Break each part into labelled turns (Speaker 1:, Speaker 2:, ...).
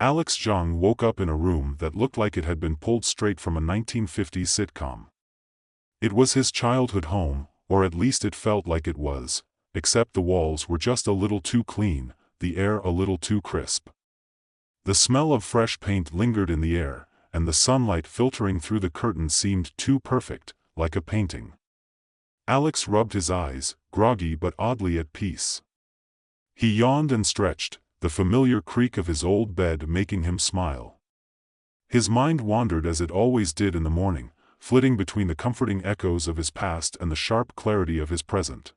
Speaker 1: Alex Zhang woke up in a room that looked like it had been pulled straight from a 1950s sitcom. It was his childhood home, or at least it felt like it was, except the walls were just a little too clean, the air a little too crisp. The smell of fresh paint lingered in the air, and the sunlight filtering through the curtains seemed too perfect, like a painting. Alex rubbed his eyes, groggy but oddly at peace. He yawned and stretched, the familiar creak of his old bed making him smile. His mind wandered as it always did in the morning, flitting between the comforting echoes of his past and the sharp clarity of his present.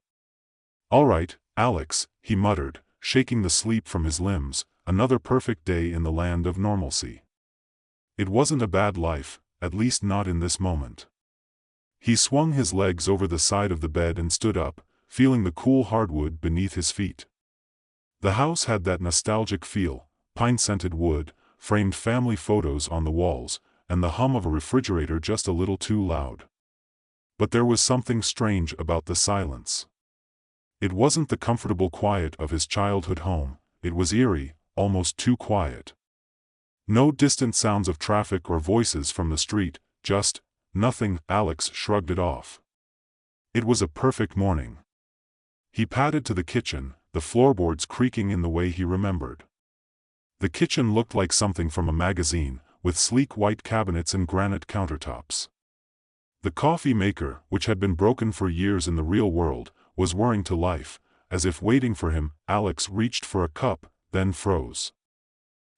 Speaker 1: "All right, Alex," he muttered, shaking the sleep from his limbs, "another perfect day in the land of normalcy. It wasn't a bad life, at least not in this moment." He swung his legs over the side of the bed and stood up, feeling the cool hardwood beneath his feet. The house had that nostalgic feel, pine-scented wood, framed family photos on the walls, and the hum of a refrigerator just a little too loud. But there was something strange about the silence. It wasn't the comfortable quiet of his childhood home, it was eerie, almost too quiet. No distant sounds of traffic or voices from the street, just nothing. Alex shrugged it off. It was a perfect morning. He padded to the kitchen, the floorboards creaking in the way he remembered. The kitchen looked like something from a magazine, with sleek white cabinets and granite countertops. The coffee maker, which had been broken for years in the real world, was whirring to life, as if waiting for him. Alex reached for a cup, then froze.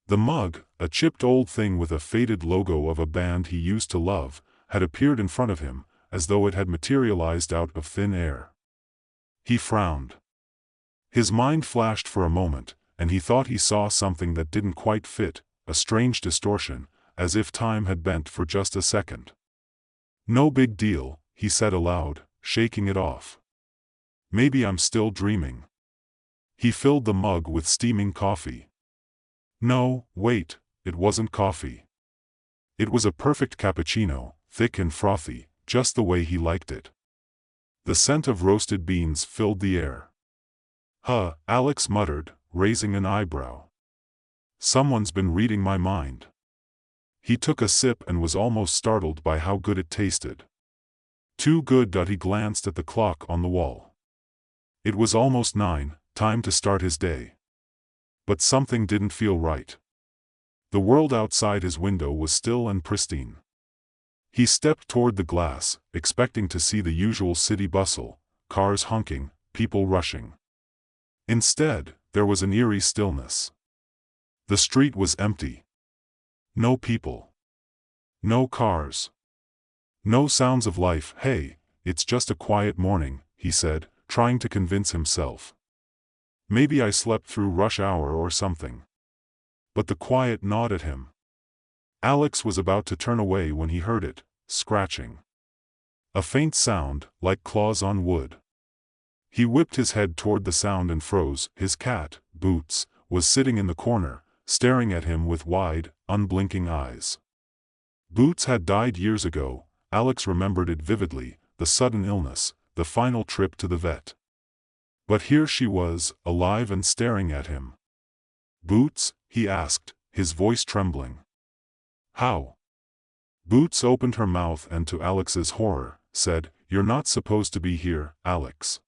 Speaker 1: The mug, a chipped old thing with a faded logo of a band he used to love, had appeared in front of him, as though it had materialized out of thin air. He frowned. His mind flashed for a moment, and he thought he saw something that didn't quite fit, a strange distortion, as if time had bent for just a second. "No big deal," he said aloud, shaking it off. "Maybe I'm still dreaming." He filled the mug with steaming coffee. No, wait, it wasn't coffee. It was a perfect cappuccino, thick and frothy, just the way he liked it. The scent of roasted beans filled the air. "Huh," Alex muttered, raising an eyebrow. "Someone's been reading my mind." He took a sip and was almost startled by how good it tasted. Too good. He glanced at the clock on the wall. It was almost 9, time to start his day. But something didn't feel right. The world outside his window was still and pristine. He stepped toward the glass, expecting to see the usual city bustle, cars honking, people rushing. Instead, there was an eerie stillness. The street was empty. No people. No cars. No sounds of life. "Hey, it's just a quiet morning," he said, trying to convince himself. "Maybe I slept through rush hour or something." But the quiet gnawed at him. Alex was about to turn away when he heard it, scratching. A faint sound, like claws on wood. He whipped his head toward the sound and froze. His cat, Boots, was sitting in the corner, staring at him with wide, unblinking eyes. Boots had died years ago. Alex remembered it vividly, the sudden illness, the final trip to the vet. But here she was, alive and staring at him. "Boots?" he asked, his voice trembling. "How?" Boots opened her mouth and, to Alex's horror, said, "You're not supposed to be here, Alex."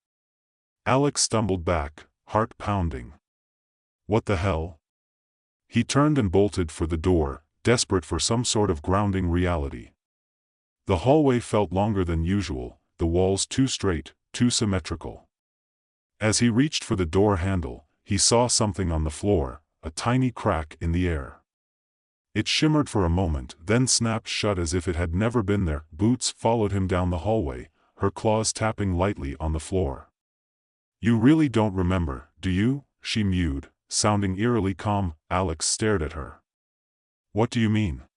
Speaker 1: Alex stumbled back, heart pounding. What the hell? He turned and bolted for the door, desperate for some sort of grounding reality. The hallway felt longer than usual, the walls too straight, too symmetrical. As he reached for the door handle, he saw something on the floor, a tiny crack in the air. It shimmered for a moment, then snapped shut as if it had never been there. Boots followed him down the hallway, her claws tapping lightly on the floor. "You really don't remember, do you?" she mewed, sounding eerily calm. Alex stared at her. "What do you mean?"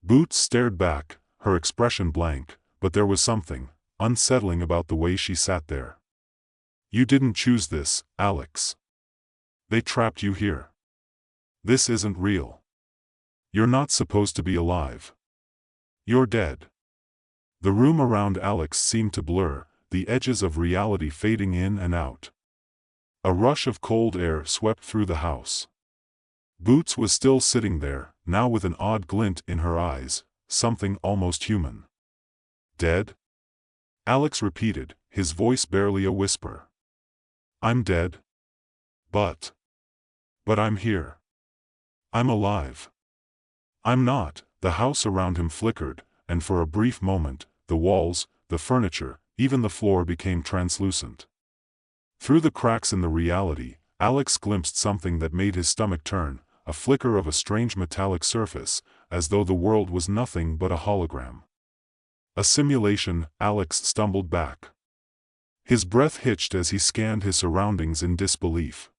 Speaker 1: Boots stared back, her expression blank, but there was something unsettling about the way she sat there. "You didn't choose this, Alex. They trapped you here. This isn't real. You're not supposed to be alive. You're dead." The room around Alex seemed to blur, the edges of reality fading in and out. A rush of cold air swept through the house. Boots was still sitting there, now with an odd glint in her eyes, something almost human. Dead? Alex repeated, his voice barely a whisper. I'm dead. But I'm here. I'm alive. I'm not. The house around him flickered, and for a brief moment, the walls, the furniture, even the floor became translucent. Through the cracks in the reality, Alex glimpsed something that made his stomach turn, a flicker of a strange metallic surface, as though the world was nothing but a hologram. A simulation. Alex stumbled back. His breath hitched as he scanned his surroundings in disbelief.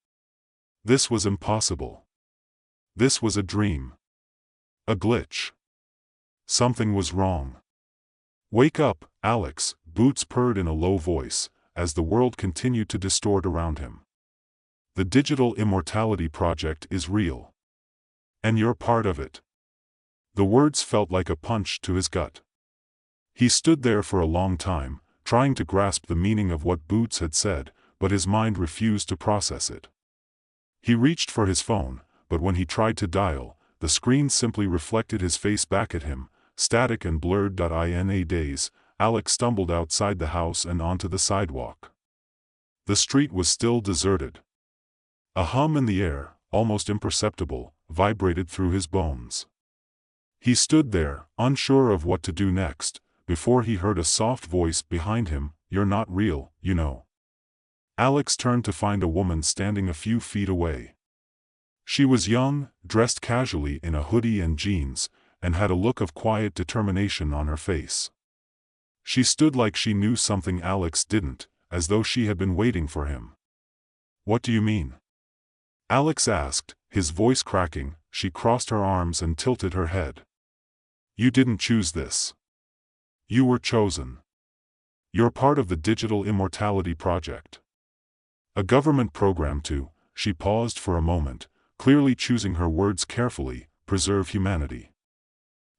Speaker 1: This was impossible. This was a dream. A glitch. Something was wrong. Wake up, Alex, Boots purred in a low voice, as the world continued to distort around him. The digital immortality project is real. And you're part of it. The words felt like a punch to his gut. He stood there for a long time, trying to grasp the meaning of what Boots had said, but his mind refused to process it. He reached for his phone, but when he tried to dial, the screen simply reflected his face back at him, static and blurred. In a daze, Alex stumbled outside the house and onto the sidewalk. The street was still deserted. A hum in the air, almost imperceptible, vibrated through his bones. He stood there, unsure of what to do next, before he heard a soft voice behind him, "You're not real, you know." Alex turned to find a woman standing a few feet away. She was young, dressed casually in a hoodie and jeans, and had a look of quiet determination on her face. She stood like she knew something Alex didn't, as though she had been waiting for him. "What do you mean?" Alex asked, his voice cracking. She crossed her arms and tilted her head. "You didn't choose this. You were chosen. You're part of the digital immortality project. A government program to," she paused for a moment, clearly choosing her words carefully, "preserve humanity.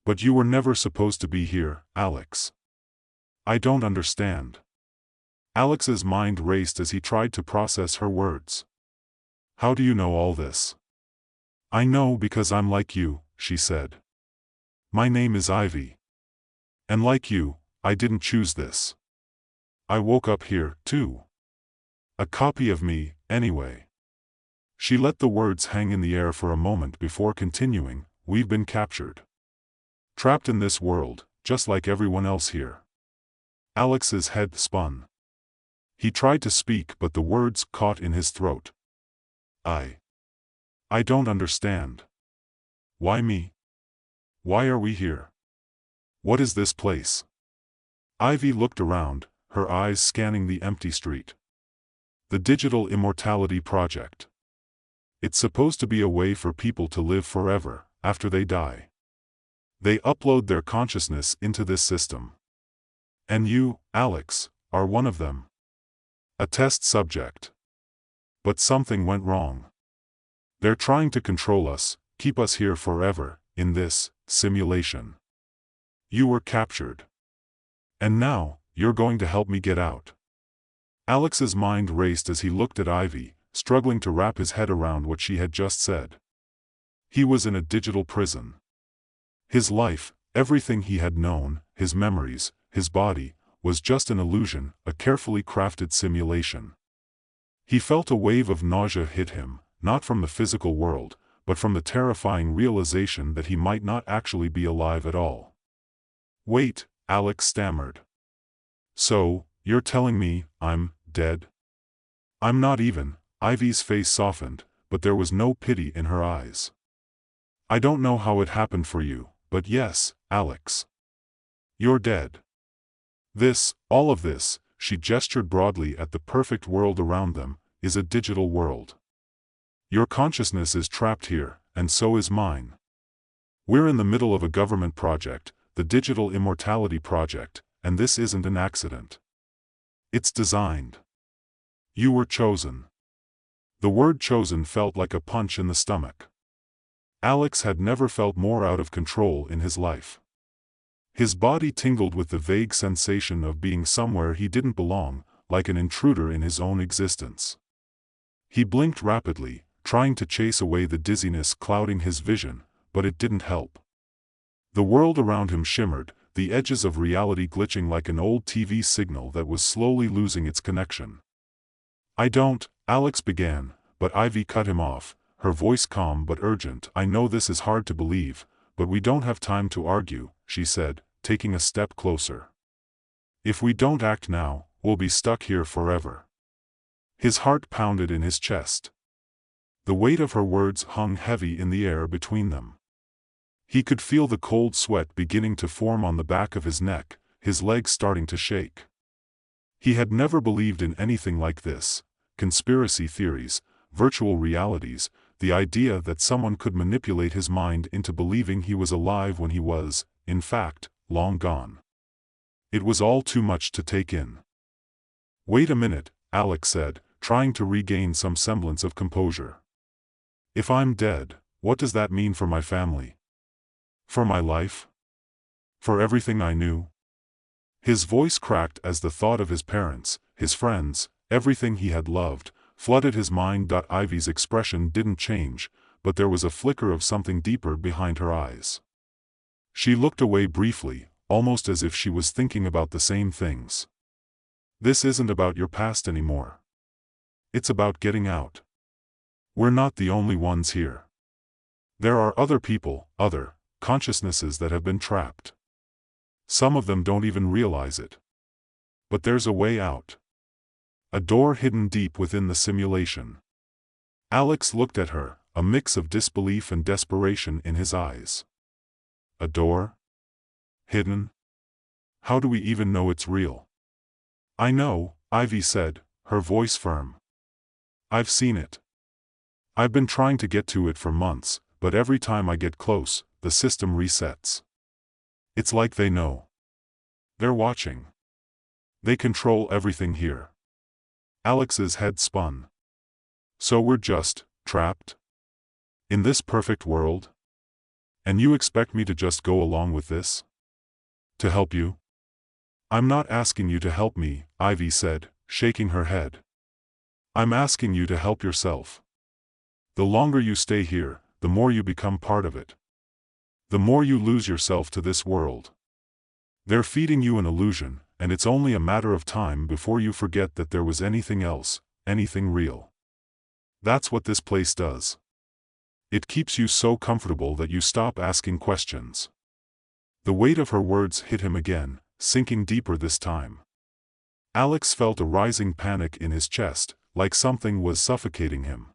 Speaker 1: But you were never supposed to be here, Alex." "I don't understand." Alex's mind raced as he tried to process her words. "How do you know all this?" "I know because I'm like you," she said. "My name is Ivy. And like you, I didn't choose this. I woke up here, too. A copy of me, anyway." She let the words hang in the air for a moment before continuing, "We've been captured. Trapped in this world, just like everyone else here." Alex's head spun. He tried to speak but the words caught in his throat. I don't understand. Why me? Why are we here? What is this place?" Ivy looked around, her eyes scanning the empty street. "The Digital Immortality Project. It's supposed to be a way for people to live forever, after they die. They upload their consciousness into this system. And you, Alex, are one of them. A test subject. But something went wrong. They're trying to control us, keep us here forever, in this simulation. You were captured. And now, you're going to help me get out." Alex's mind raced as he looked at Ivy, struggling to wrap his head around what she had just said. He was in a digital prison. His life, everything he had known, his memories, his body, was just an illusion, a carefully crafted simulation. He felt a wave of nausea hit him, not from the physical world, but from the terrifying realization that he might not actually be alive at all. "Wait," Alex stammered. "So, you're telling me I'm dead?" "I'm not even." Ivy's face softened, but there was no pity in her eyes. "I don't know how it happened for you, but yes, Alex. You're dead. All of this," she gestured broadly at the perfect world around them, "is a digital world. Your consciousness is trapped here, and so is mine. We're in the middle of a government project, the Digital Immortality Project, and this isn't an accident. It's designed. You were chosen." The word chosen felt like a punch in the stomach. Alex had never felt more out of control in his life. His body tingled with the vague sensation of being somewhere he didn't belong, like an intruder in his own existence. He blinked rapidly, trying to chase away the dizziness clouding his vision, but it didn't help. The world around him shimmered, the edges of reality glitching like an old TV signal that was slowly losing its connection. Alex began, but Ivy cut him off, her voice calm but urgent. I know this is hard to believe, but we don't have time to argue, she said, taking a step closer. If we don't act now, we'll be stuck here forever. His heart pounded in his chest. The weight of her words hung heavy in the air between them. He could feel the cold sweat beginning to form on the back of his neck, his legs starting to shake. He had never believed in anything like this: conspiracy theories, virtual realities, the idea that someone could manipulate his mind into believing he was alive when he was, in fact, long gone. It was all too much to take in. Wait a minute, Alex said, trying to regain some semblance of composure. If I'm dead, what does that mean for my family? For my life? For everything I knew? His voice cracked as the thought of his parents, his friends, everything he had loved, flooded his mind. Ivy's expression didn't change, but there was a flicker of something deeper behind her eyes. She looked away briefly, almost as if she was thinking about the same things. This isn't about your past anymore. It's about getting out. We're not the only ones here. There are other people, other consciousnesses that have been trapped. Some of them don't even realize it. But there's a way out. A door hidden deep within the simulation. Alex looked at her, a mix of disbelief and desperation in his eyes. A door? Hidden? How do we even know it's real? I know, Ivy said, her voice firm. I've seen it. I've been trying to get to it for months, but every time I get close, the system resets. It's like they know. They're watching. They control everything here. Alex's head spun. So we're just trapped? In this perfect world? And you expect me to just go along with this? To help you? I'm not asking you to help me, Ivy said, shaking her head. I'm asking you to help yourself. The longer you stay here, the more you become part of it. The more you lose yourself to this world. They're feeding you an illusion, and it's only a matter of time before you forget that there was anything else, anything real. That's what this place does. It keeps you so comfortable that you stop asking questions. The weight of her words hit him again, sinking deeper this time. Alex felt a rising panic in his chest, like something was suffocating him.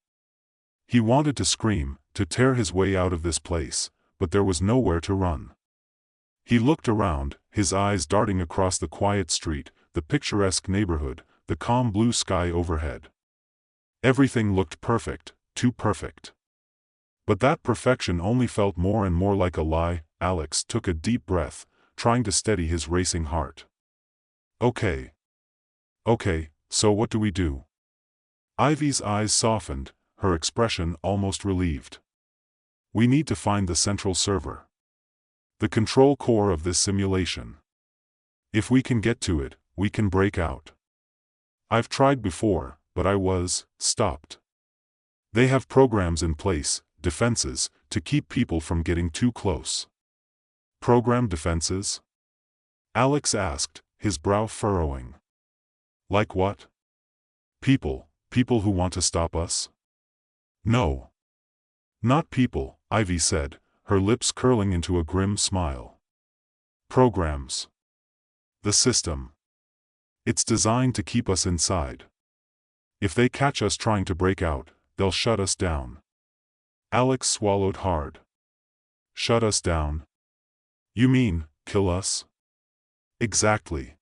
Speaker 1: He wanted to scream, to tear his way out of this place, but there was nowhere to run. He looked around, his eyes darting across the quiet street, the picturesque neighborhood, the calm blue sky overhead. Everything looked perfect, too perfect. But that perfection only felt more and more like a lie. Alex took a deep breath, trying to steady his racing heart. Okay, so what do we do? Ivy's eyes softened, her expression almost relieved. We need to find the central server. The control core of this simulation. If we can get to it, we can break out. I've tried before, but I was stopped. They have programs in place, defenses, to keep people from getting too close. Program defenses? Alex asked, his brow furrowing. Like what? People who want to stop us? No. Not people, Ivy said, her lips curling into a grim smile. Programs. The system. It's designed to keep us inside. If they catch us trying to break out, they'll shut us down. Alex swallowed hard. Shut us down? You mean, kill us? Exactly.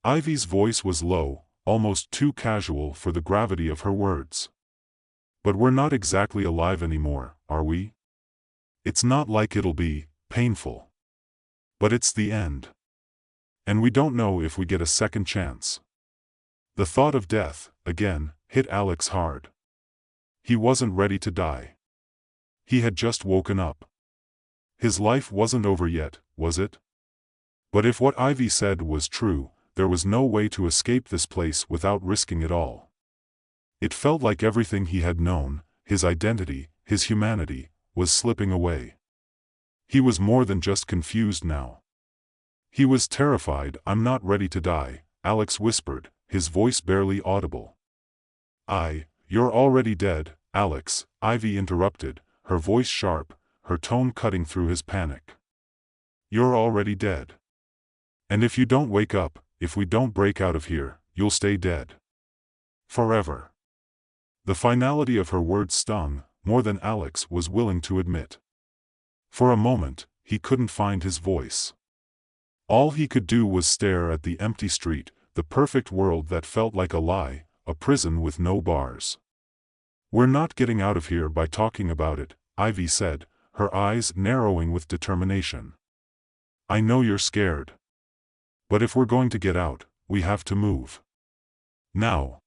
Speaker 1: Ivy's voice was low, almost too casual for the gravity of her words. But we're not exactly alive anymore, are we? It's not like it'll be painful. But it's the end. And we don't know if we get a second chance. The thought of death, again, hit Alex hard. He wasn't ready to die. He had just woken up. His life wasn't over yet, was it? But if what Ivy said was true, there was no way to escape this place without risking it all. It felt like everything he had known, his identity, his humanity, was slipping away. He was more than just confused now. He was terrified. "I'm not ready to die," Alex whispered, his voice barely audible. You're already dead, Alex," Ivy interrupted, her voice sharp, her tone cutting through his panic. "You're already dead. And if you don't wake up, if we don't break out of here, you'll stay dead. Forever." The finality of her words stung, more than Alex was willing to admit. For a moment, he couldn't find his voice. All he could do was stare at the empty street, the perfect world that felt like a lie, a prison with no bars. "We're not getting out of here by talking about it," Ivy said, her eyes narrowing with determination. "I know you're scared. But if we're going to get out, we have to move. Now."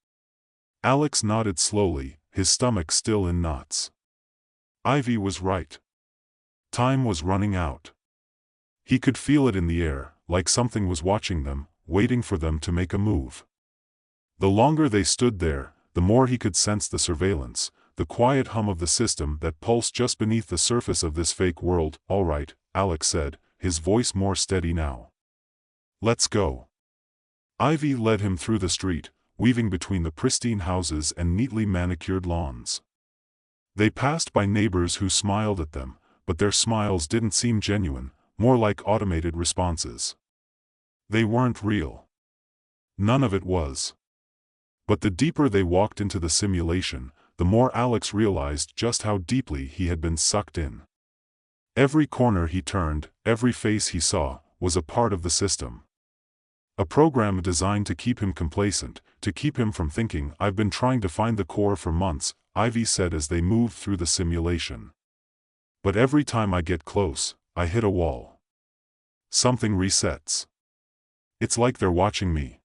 Speaker 1: Alex nodded slowly, his stomach still in knots. Ivy was right. Time was running out. He could feel it in the air, like something was watching them, waiting for them to make a move. The longer they stood there, the more he could sense the surveillance, the quiet hum of the system that pulsed just beneath the surface of this fake world. "All right," Alex said, his voice more steady now. "Let's go." Ivy led him through the street, weaving between the pristine houses and neatly manicured lawns. They passed by neighbors who smiled at them, but their smiles didn't seem genuine, more like automated responses. They weren't real. None of it was. But the deeper they walked into the simulation, the more Alex realized just how deeply he had been sucked in. Every corner he turned, every face he saw, was a part of the system. A program designed to keep him complacent, to keep him from thinking. "I've been trying to find the core for months," Ivy said as they moved through the simulation. "But every time I get close, I hit a wall. Something resets. It's like they're watching me."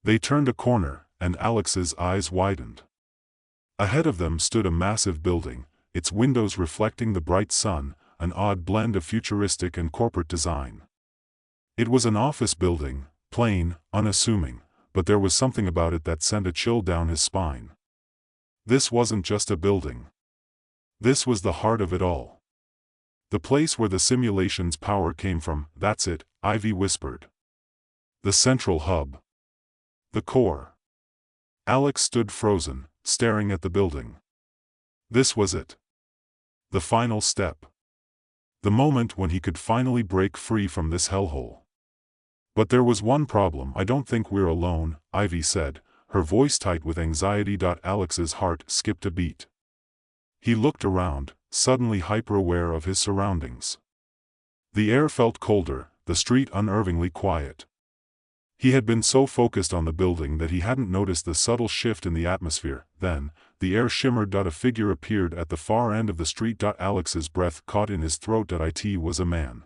Speaker 1: They turned a corner, and Alex's eyes widened. Ahead of them stood a massive building, its windows reflecting the bright sun, an odd blend of futuristic and corporate design. It was an office building, plain, unassuming, but there was something about it that sent a chill down his spine. This wasn't just a building. This was the heart of it all. The place where the simulation's power came from. "That's it," Ivy whispered. "The central hub. The core." Alex stood frozen, staring at the building. This was it. The final step. The moment when he could finally break free from this hellhole. "But there was one problem." "I don't think we're alone," Ivy said, her voice tight with anxiety. Alex's heart skipped a beat. He looked around, suddenly hyper-aware of his surroundings. The air felt colder, the street unnervingly quiet. He had been so focused on the building that he hadn't noticed the subtle shift in the atmosphere. Then, the air shimmered. A figure appeared at the far end of the street. Alex's breath caught in his throat. It was a man.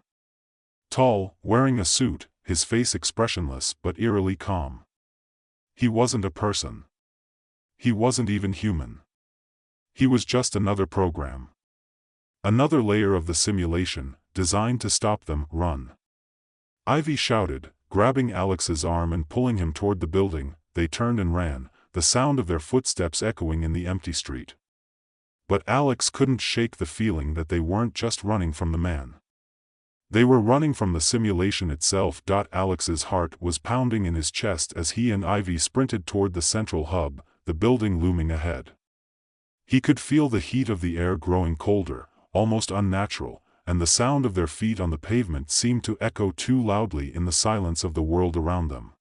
Speaker 1: Tall, wearing a suit, his face expressionless but eerily calm. He wasn't a person. He wasn't even human. He was just another program. Another layer of the simulation, designed to stop them. "Run!" Ivy shouted, grabbing Alex's arm and pulling him toward the building. They turned and ran, the sound of their footsteps echoing in the empty street. But Alex couldn't shake the feeling that they weren't just running from the man. They were running from the simulation itself. Alex's heart was pounding in his chest as he and Ivy sprinted toward the central hub, the building looming ahead. He could feel the heat of the air growing colder, almost unnatural, and the sound of their feet on the pavement seemed to echo too loudly in the silence of the world around them.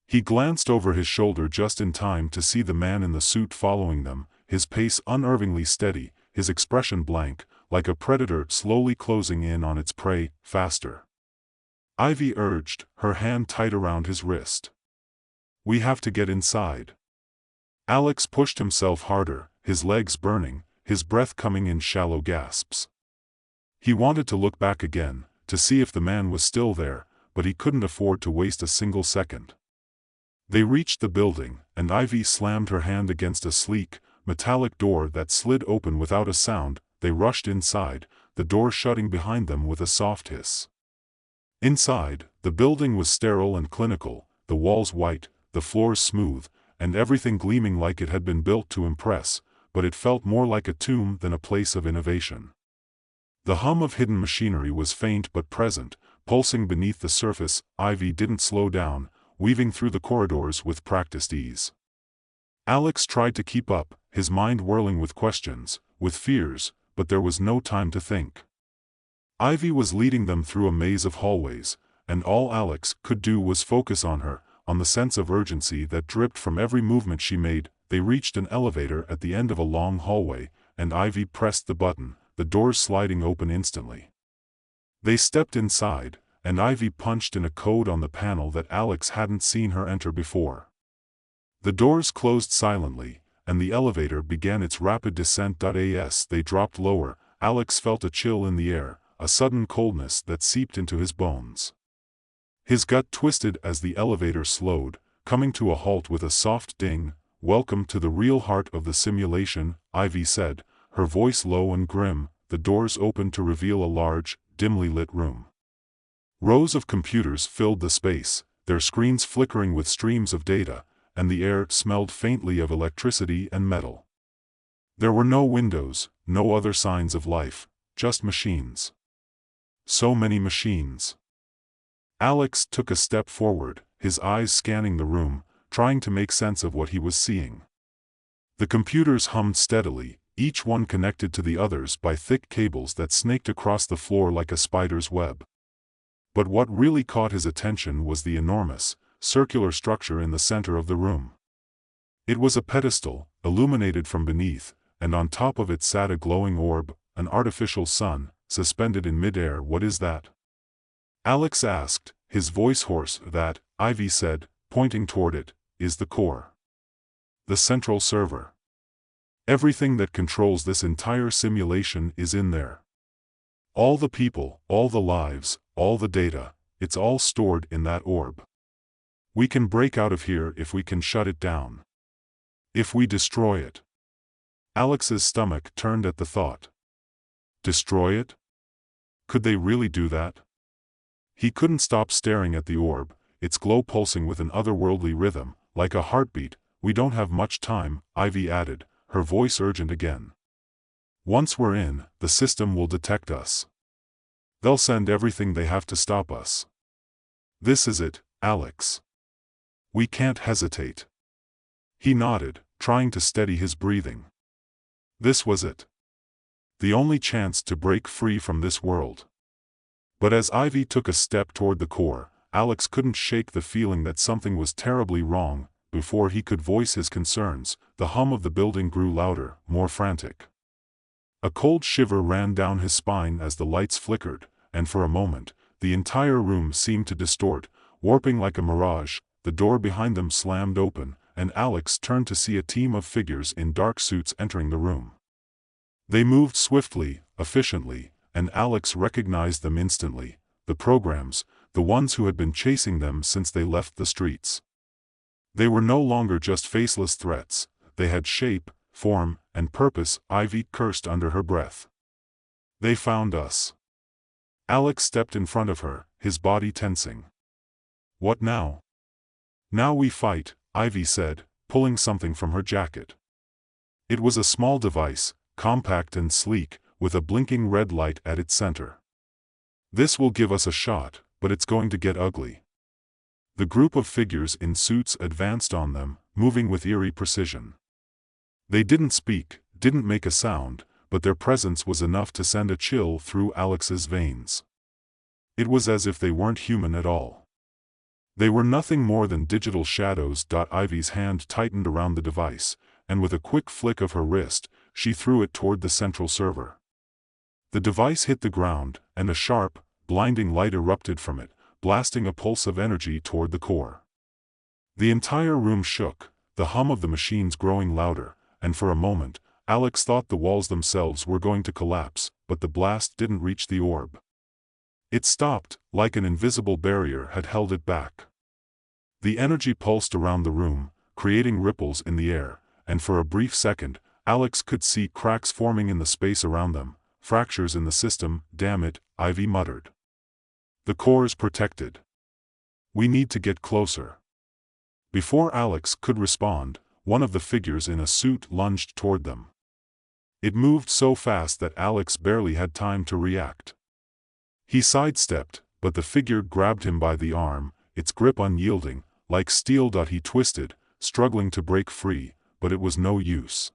Speaker 1: He glanced over his shoulder just in time to see the man in the suit following them, his pace unnervingly steady, his expression blank, like a predator slowly closing in on its prey. "Faster," Ivy urged, her hand tight around his wrist. "We have to get inside." Alex pushed himself harder, his legs burning, his breath coming in shallow gasps. He wanted to look back again, to see if the man was still there, but he couldn't afford to waste a single second. They reached the building, and Ivy slammed her hand against a sleek, metallic door that slid open without a sound. They rushed inside, the door shutting behind them with a soft hiss. Inside, the building was sterile and clinical, the walls white, the floors smooth, and everything gleaming like it had been built to impress. but it felt more like a tomb than a place of innovation. The hum of hidden machinery was faint but present, pulsing beneath the surface. Ivy didn't slow down, weaving through the corridors with practiced ease. Alex tried to keep up, his mind whirling with questions, with fears, but there was no time to think. Ivy was leading them through a maze of hallways, and all Alex could do was focus on her, on the sense of urgency that dripped from every movement she made. They reached an elevator at the end of a long hallway, and Ivy pressed the button, the doors sliding open instantly. They stepped inside, and Ivy punched in a code on the panel that Alex hadn't seen her enter before. The doors closed silently, and the elevator began its rapid descent. As they dropped lower, Alex felt a chill in the air, a sudden coldness that seeped into his bones. His gut twisted as the elevator slowed, coming to a halt with a soft ding. "Welcome to the real heart of the simulation," Ivy said, her voice low and grim. The doors opened to reveal a large, dimly lit room. Rows of computers filled the space, their screens flickering with streams of data, and the air smelled faintly of electricity and metal. There were no windows, no other signs of life, just machines. So many machines. Alex took a step forward, his eyes scanning the room, trying to make sense of what he was seeing. The computers hummed steadily, each one connected to the others by thick cables that snaked across the floor like a spider's web. But what really caught his attention was the enormous, circular structure in the center of the room. It was a pedestal, illuminated from beneath, and on top of it sat a glowing orb, an artificial sun, suspended in midair. "What is that?" Alex asked, his voice hoarse. "That," Ivy said, pointing toward it, "is the core. The central server. Everything that controls this entire simulation is in there. All the people, all the lives, all the data, it's all stored in that orb. We can break out of here if we can shut it down. If we destroy it." Alex's stomach turned at the thought. Destroy it? Could they really do that? He couldn't stop staring at the orb, its glow pulsing with an otherworldly rhythm, like a heartbeat. "We don't have much time," Ivy added, her voice urgent again. "Once we're in, the system will detect us. They'll send everything they have to stop us. This is it, Alex. We can't hesitate." He nodded, trying to steady his breathing. This was it. The only chance to break free from this world. But as Ivy took a step toward the core, Alex couldn't shake the feeling that something was terribly wrong. Before he could voice his concerns, the hum of the building grew louder, more frantic. A cold shiver ran down his spine as the lights flickered, and for a moment, the entire room seemed to distort, warping like a mirage. The door behind them slammed open, and Alex turned to see a team of figures in dark suits entering the room. They moved swiftly, efficiently, and Alex recognized them instantly, the programs, the ones who had been chasing them since they left the streets. They were no longer just faceless threats, they had shape, form, and purpose. Ivy cursed under her breath. "They found us." Alex stepped in front of her, his body tensing. "What now?" "Now we fight," Ivy said, pulling something from her jacket. It was a small device, compact and sleek, with a blinking red light at its center. "This will give us a shot, but it's going to get ugly." The group of figures in suits advanced on them, moving with eerie precision. They didn't speak, didn't make a sound, but their presence was enough to send a chill through Alex's veins. It was as if they weren't human at all. They were nothing more than digital shadows. Ivy's hand tightened around the device, and with a quick flick of her wrist, she threw it toward the central server. The device hit the ground, and a sharp, blinding light erupted from it, blasting a pulse of energy toward the core. The entire room shook, the hum of the machines growing louder, and for a moment, Alex thought the walls themselves were going to collapse, but the blast didn't reach the orb. It stopped, like an invisible barrier had held it back. The energy pulsed around the room, creating ripples in the air, and for a brief second, Alex could see cracks forming in the space around them, fractures in the system. "Damn it," Ivy muttered. "The core's protected. We need to get closer." Before Alex could respond, one of the figures in a suit lunged toward them. It moved so fast that Alex barely had time to react. He sidestepped, but the figure grabbed him by the arm, its grip unyielding, like steel. He twisted, struggling to break free, but it was no use.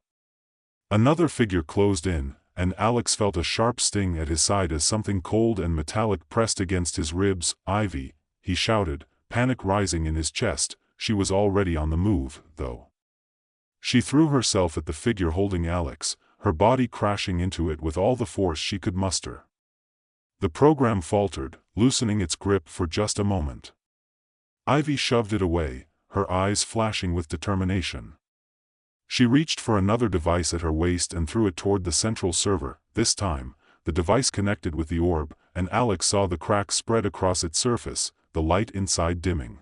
Speaker 1: Another figure closed in, and Alex felt a sharp sting at his side as something cold and metallic pressed against his ribs. "Ivy," he shouted, panic rising in his chest. She was already on the move, though. She threw herself at the figure holding Alex, her body crashing into it with all the force she could muster. The program faltered, loosening its grip for just a moment. Ivy shoved it away, her eyes flashing with determination. She reached for another device at her waist and threw it toward the central server. This time, the device connected with the orb, and Alex saw the crack spread across its surface, the light inside dimming.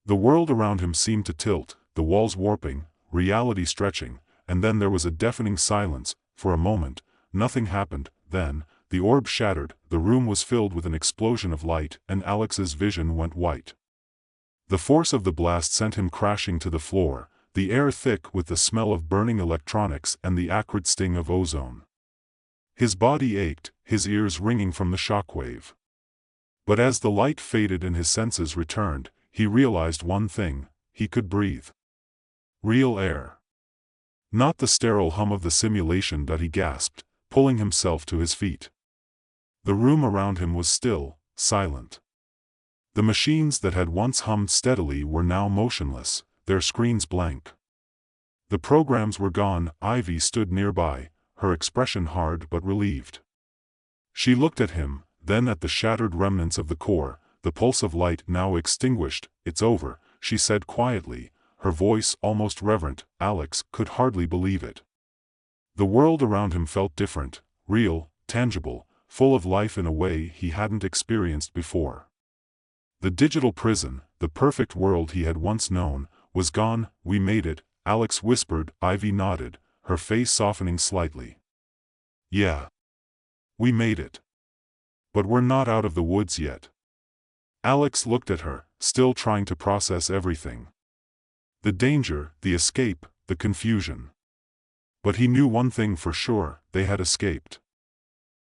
Speaker 1: The world around him seemed to tilt, the walls warping, reality stretching, and then there was a deafening silence. For a moment, nothing happened. Then, the orb shattered, the room was filled with an explosion of light, and Alex's vision went white. The force of the blast sent him crashing to the floor, the air thick with the smell of burning electronics and the acrid sting of ozone. His body ached, his ears ringing from the shockwave. But as the light faded and his senses returned, he realized one thing: he could breathe. Real air. Not the sterile hum of the simulation. He gasped, pulling himself to his feet. The room around him was still, silent. The machines that had once hummed steadily were now motionless, their screens blank. The programs were gone. Ivy stood nearby, her expression hard but relieved. She looked at him, then at the shattered remnants of the core, the pulse of light now extinguished. "It's over," she said quietly, her voice almost reverent. Alex could hardly believe it. The world around him felt different, real, tangible, full of life in a way he hadn't experienced before. The digital prison, the perfect world he had once known, was gone. "We made it," Alex whispered. Ivy nodded, her face softening slightly. "Yeah. We made it. But we're not out of the woods yet." Alex looked at her, still trying to process everything. The danger, the escape, the confusion. But he knew one thing for sure: they had escaped.